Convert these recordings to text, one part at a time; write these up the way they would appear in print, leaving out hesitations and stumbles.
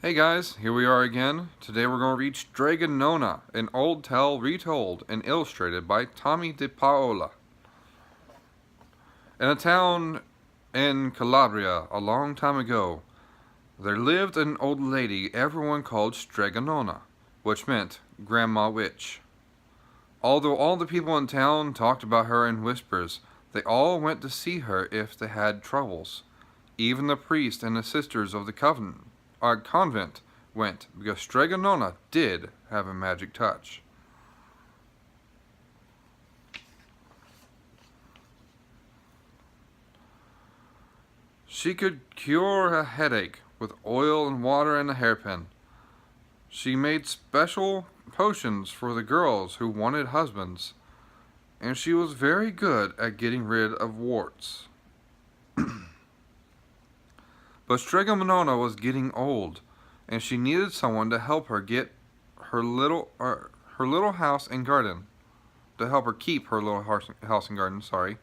Hey guys, here we are again. Today we're going to read Strega Nona, an old tale retold and illustrated by Tomie de Paola. In a town in Calabria a long time ago, there lived an old lady everyone called Strega Nona, which meant Grandma Witch. Although all the people in town talked about her in whispers, they all went to see her if they had troubles. Even the priest and the sisters of the convent went, because Strega Nona did have a magic touch. She could cure a headache with oil and water and a hairpin. She made special potions for the girls who wanted husbands, and she was very good at getting rid of warts. But Strega Nona was getting old, and she needed someone to help her get her little house and garden. To help her keep her little house and garden, sorry.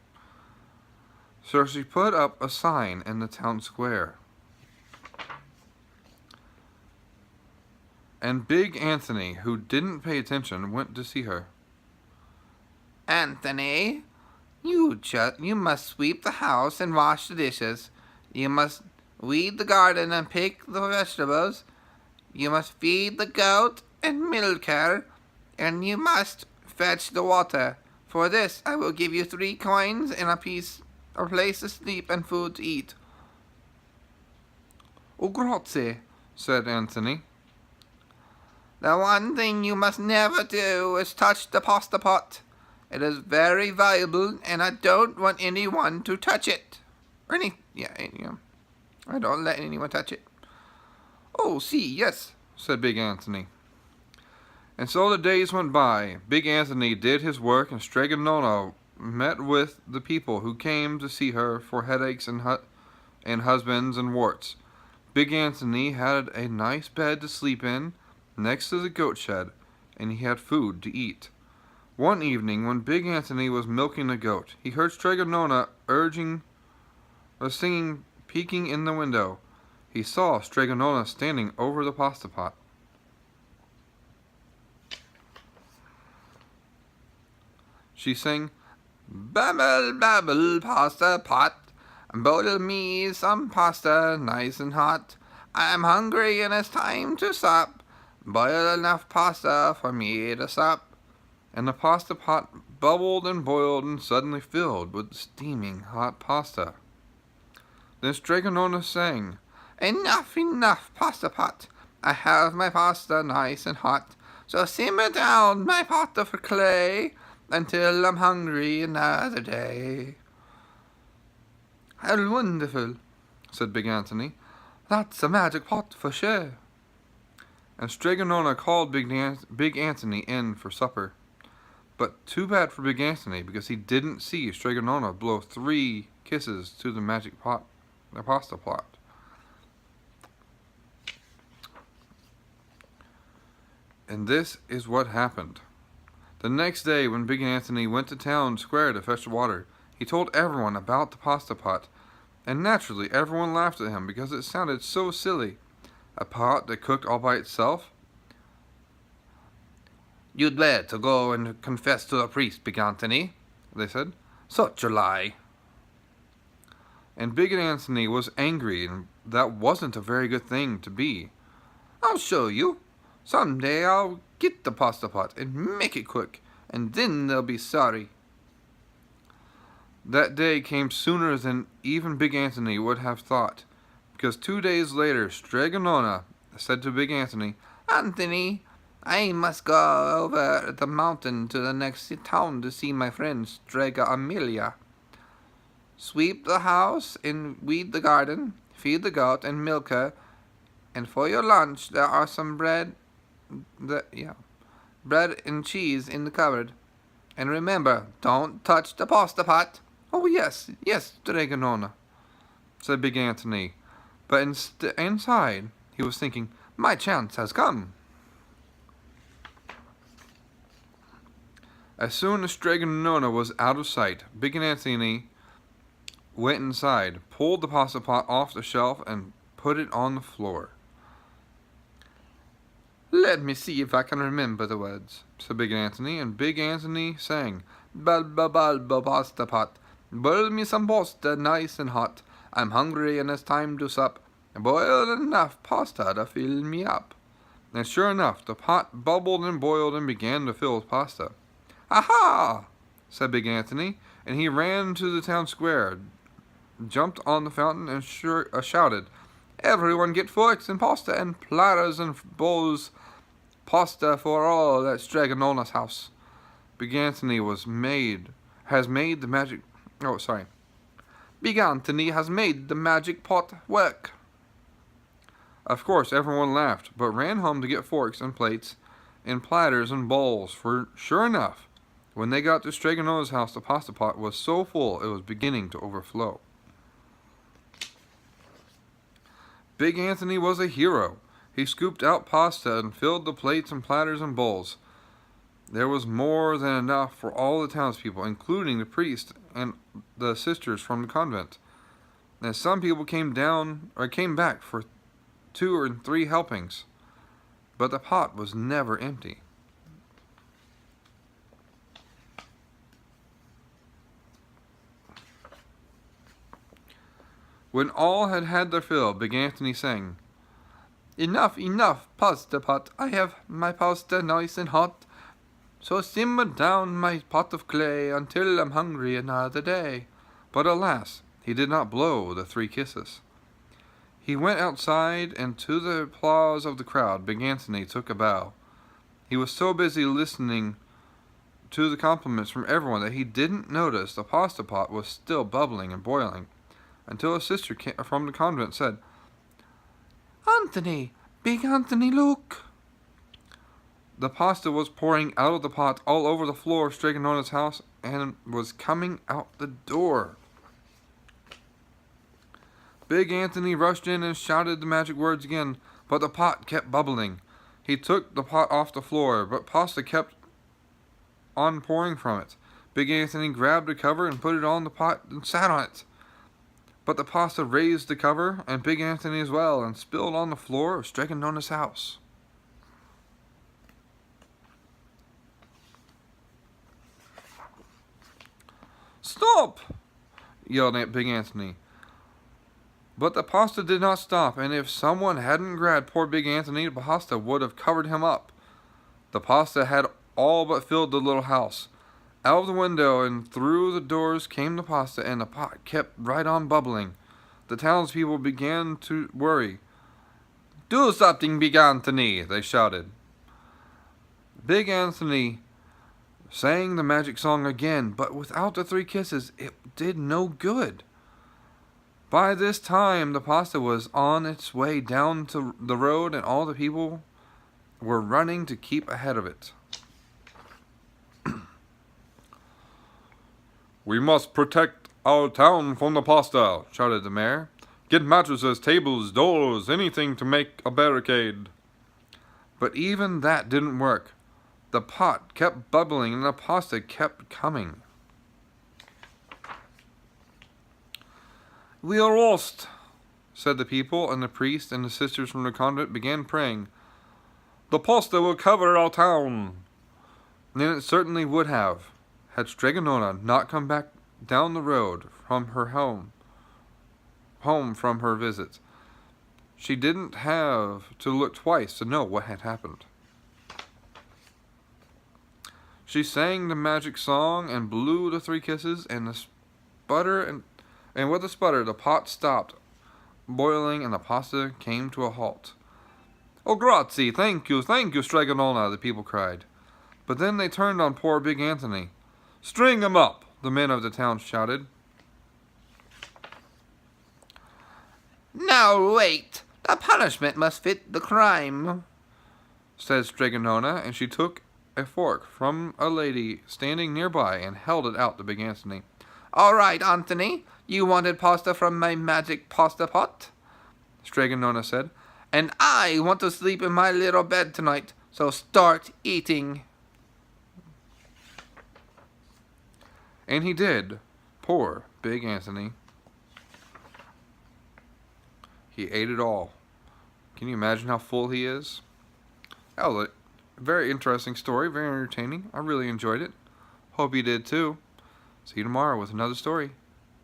So she put up a sign in the town square. And Big Anthony, who didn't pay attention, went to see her. Anthony, you must sweep the house and wash the dishes. You must weed the garden and pick the vegetables. You must feed the goat and milk her, and you must fetch the water. For this I will give you 3 coins and a place to sleep and food to eat. Oh, grazie, said Anthony. The one thing you must never do is touch the pasta pot. It is very valuable, and I don't want anyone to touch it. I don't let anyone touch it. Oh, yes, said Big Anthony. And so the days went by. Big Anthony did his work, and Strega Nona met with the people who came to see her for headaches and husbands and warts. Big Anthony had a nice bed to sleep in next to the goat shed, and he had food to eat. One evening, when Big Anthony was milking the goat, he heard Strega Nona singing, peeking in the window. He saw Strega Nona standing over the pasta pot. She sang, "Babble, babble, pasta pot, boil me some pasta nice and hot. I'm hungry and it's time to sup. Boil enough pasta for me to sup." And the pasta pot bubbled and boiled and suddenly filled with steaming hot pasta. Then Strega Nona sang, "Enough, enough, pasta pot. I have my pasta nice and hot. So simmer down my pot of clay until I'm hungry another day." How wonderful, said Big Anthony. That's a magic pot for sure. And Strega Nona called Big Anthony in for supper. But too bad for Big Anthony, because he didn't see Strega Nona blow 3 kisses to the magic pot, the pasta pot. And this is what happened. The next day, when Big Anthony went to town square to fetch water, he told everyone about the pasta pot, and naturally everyone laughed at him because it sounded so silly. A pot that cooked all by itself? "You'd better go and confess to the priest, Big Anthony," they said. "Such a lie." And Big Anthony was angry, and that wasn't a very good thing to be. "I'll show you. Someday I'll get the pasta pot and make it quick, and then they'll be sorry." That day came sooner than even Big Anthony would have thought, because 2 days later Strega Nona said to Big Anthony, "Anthony, I must go over the mountain to the next town to see my friend Strega Amelia. Sweep the house and weed the garden, feed the goat and milk her, and for your lunch there are some bread and cheese in the cupboard. And remember, don't touch the pasta pot." "Oh, yes, Strega Nona," said Big Anthony. But inside, he was thinking, my chance has come. As soon as Strega Nona was out of sight, Big Anthony went inside, pulled the pasta pot off the shelf, and put it on the floor. Let me see if I can remember the words, said Big Anthony, and Big Anthony sang, Balba balba pasta pot, boil me some pasta nice and hot. I'm hungry and it's time to sup. Boil enough pasta to fill me up. And sure enough, the pot bubbled and boiled and began to fill with pasta. Aha! Said Big Anthony, and he ran to the town square, jumped on the fountain, and shouted, Everyone get forks and pasta and platters and bowls. Pasta for all at Strega Nona's house. Big Anthony has made the magic. Oh, sorry. Big Anthony has made the magic pot work. Of course, everyone laughed, but ran home to get forks and plates and platters and bowls, for sure enough, when they got to Strega Nona's house, the pasta pot was so full it was beginning to overflow. Big Anthony was a hero. He scooped out pasta and filled the plates and platters and bowls. There was more than enough for all the townspeople, including the priest and the sisters from the convent. And some people came back for 2 or 3 helpings, but the pot was never empty. When all had had their fill, Big Anthony sang, Enough, enough, pasta pot, I have my pasta nice and hot. So simmer down my pot of clay until I'm hungry another day. But alas, he did not blow the 3 kisses. He went outside, and to the applause of the crowd, Big Anthony took a bow. He was so busy listening to the compliments from everyone that he didn't notice the pasta pot was still bubbling and boiling, until a sister from the convent said, Anthony, Big Anthony, look! The pasta was pouring out of the pot all over the floor of Strega Nona's house and was coming out the door. Big Anthony rushed in and shouted the magic words again, but the pot kept bubbling. He took the pot off the floor, but pasta kept on pouring from it. Big Anthony grabbed a cover and put it on the pot and sat on it. But the pasta raised the cover, and Big Anthony as well, and spilled on the floor of Strega Nona's house. Stop! Yelled Big Anthony. But the pasta did not stop, and if someone hadn't grabbed poor Big Anthony, the pasta would have covered him up. The pasta had all but filled the little house. Out of the window and through the doors came the pasta, and the pot kept right on bubbling. The townspeople began to worry. Do something, Big Anthony, they shouted. Big Anthony sang the magic song again, but without the 3 kisses, it did no good. By this time, the pasta was on its way down to the road, and all the people were running to keep ahead of it. We must protect our town from the pasta, shouted the mayor. Get mattresses, tables, doors, anything to make a barricade. But even that didn't work. The pot kept bubbling and the pasta kept coming. We are lost, said the people, and the priest and the sisters from the convent began praying. The pasta will cover our town. And it certainly would have, had Strega Nona not come back down the road from her home from her visit. She didn't have to look twice to know what had happened. She sang the magic song and blew the 3 kisses, and with a sputter the pot stopped boiling and the pasta came to a halt. Oh, grazie, thank you, Strega Nona, the people cried. But then they turned on poor Big Anthony. String him up, the men of the town shouted. Now wait, the punishment must fit the crime, said Strega Nona, and she took a fork from a lady standing nearby and held it out to Big Anthony. All right, Anthony, you wanted pasta from my magic pasta pot, Strega Nona said, and I want to sleep in my little bed tonight, so start eating. And he did. Poor Big Anthony. He ate it all. Can you imagine how full he is? Oh, very interesting story, very entertaining. I really enjoyed it. Hope you did too. See you tomorrow with another story.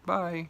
Bye.